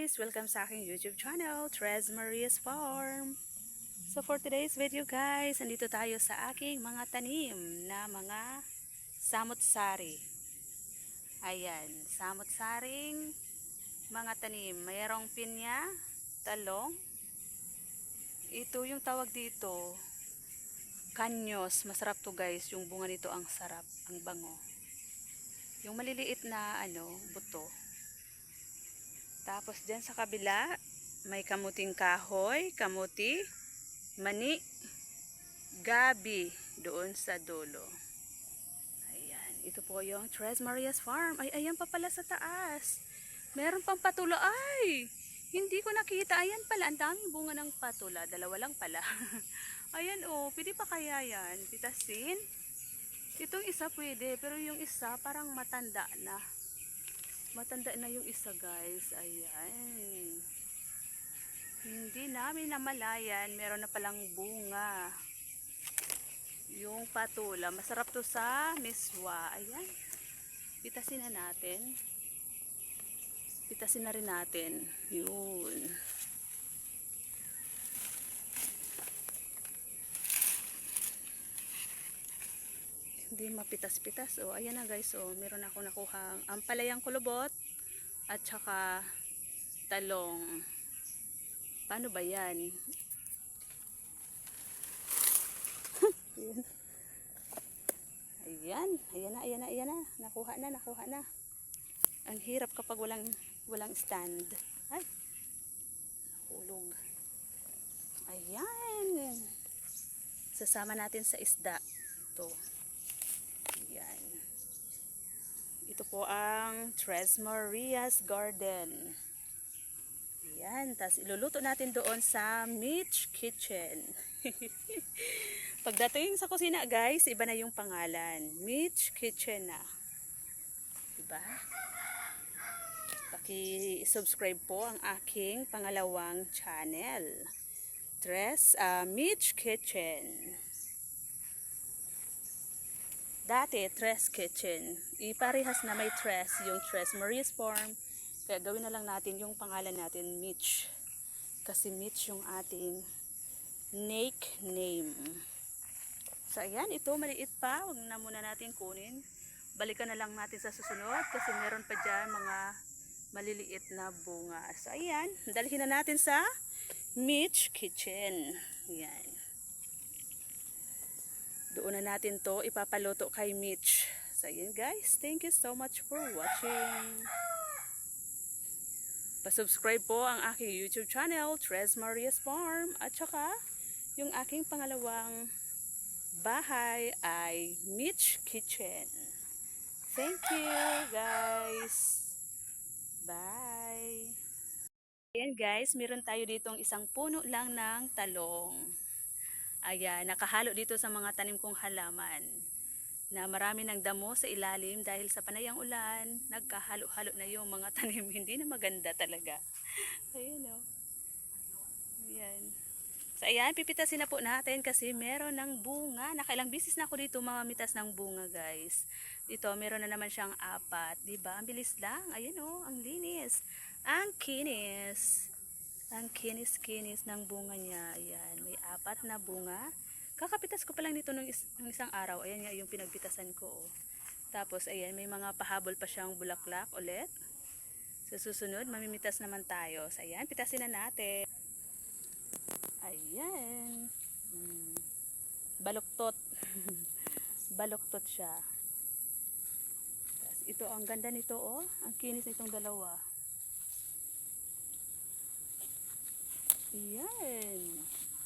guys! Welcome sa aking YouTube channel, Tres Maria's Farm. So for today's video guys, andito tayo sa aking mga tanim na mga samot-sari. Ayan, samot-saring mga tanim. Mayroong pinya, talong. Ito yung tawag dito, kanyos. Masarap to guys, yung bunga nito ang sarap, ang bango. Yung maliliit na buto. Tapos dyan sa kabila, may kamuting kahoy, kamuti, mani, gabi doon sa dulo. Ayan, ito po yung Tres Maria's Farm. Ay, ayan pa pala sa taas. Meron pang patula. Ay, hindi ko nakita. Ayan pala, ang daming bunga ng patula. Dalawa lang pala. Ayan pwede pa kaya yan? Pitasin. Itong isa pwede, pero yung isa parang matanda na. Matanda na yung isa guys. Ayan. Hindi namin namalayan. Meron na palang bunga. Yung patula. Masarap to sa miswa. Ayan. Pitasin na natin. Pitasin na rin natin. Yun. Hindi mapitas-pitas. Ayan na guys. Meron ako nakuhang ampalayang kulubot at saka talong. Paano ba yan? Ayan. Ayan na. Nakuha na. Ang hirap kapag walang stand. Ay. Hulog. Ayan. Sasama natin sa isda. Ito. Ito po ang Tres Maria's Garden. Ayan. Tapos iluluto natin doon sa Mitch Kitchen. Pagdating sa kusina guys, iba na yung pangalan. Mitch Kitchen na. Diba? Paki-subscribe po ang aking pangalawang channel. Mitch Kitchen. Dati, Tres Kitchen. Iparehas na may Tres, yung Tres Maria's Farm. Kaya gawin na lang natin yung pangalan natin, Mitch. Kasi Mitch yung ating name. So, ayan, ito maliit pa. Huwag na muna natin kunin. Balikan na lang natin sa susunod kasi meron pa dyan mga maliliit na bunga. So, ayan, dalhin na natin sa Mitch Kitchen. Ayan. Doon na natin to ipapaluto kay Mitch. So yun guys, thank you so much for watching. Pa-subscribe po ang aking YouTube channel, Tres Maria's Farm. At saka, yung aking pangalawang bahay ay Mitch Kitchen. Thank you guys. Bye. Ayan guys, meron tayo ditong isang puno lang ng talong. Ayan, nakahalo dito sa mga tanim kong halaman na marami ng damo sa ilalim dahil sa panayang ulan, nagkahalo-halo na yung mga tanim, hindi na maganda talaga. Ayan Ayan. So ayan, pipitasin na po natin kasi meron ng bunga. Nakailang bisis na ako dito mamamitas ng bunga guys. Dito meron na naman siyang 4, diba? Ang bilis lang. Ayan ang linis. Ang kinis. Ang kinis-kinis ng bunga niya. Ayan, may 4 na bunga. Kakapitas ko pa lang dito nung isang araw. Ayan nga yung pinagpitasan ko. Tapos, ayan, may mga pahabol pa siyang bulaklak ulit. Sa susunod, mamimitas naman tayo. So, ayan, pitasin na natin. Ayan. Baluktot. Baluktot siya. Tapos, ito, ang ganda nito, Ang kinis nitong dalawa. Ayan.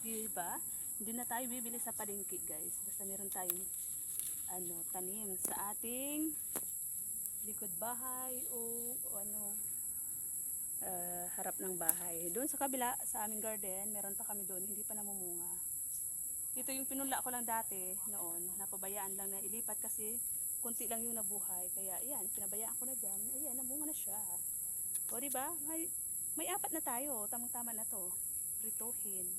Diba? Hindi na tayo bibili sa palengke guys. Basta meron tayong tanim sa ating likod bahay o harap ng bahay. Doon sa kabila, sa aming garden, meron pa kami doon. Hindi pa namumunga. Ito yung pinula ko lang dati noon. Napabayaan lang na ilipat kasi kunti lang yung nabuhay. Kaya ayan, pinabayaan ko na dyan. Ayan, namunga na siya. O diba? May 4 na tayo. Tamang-tama na to. Prituhin.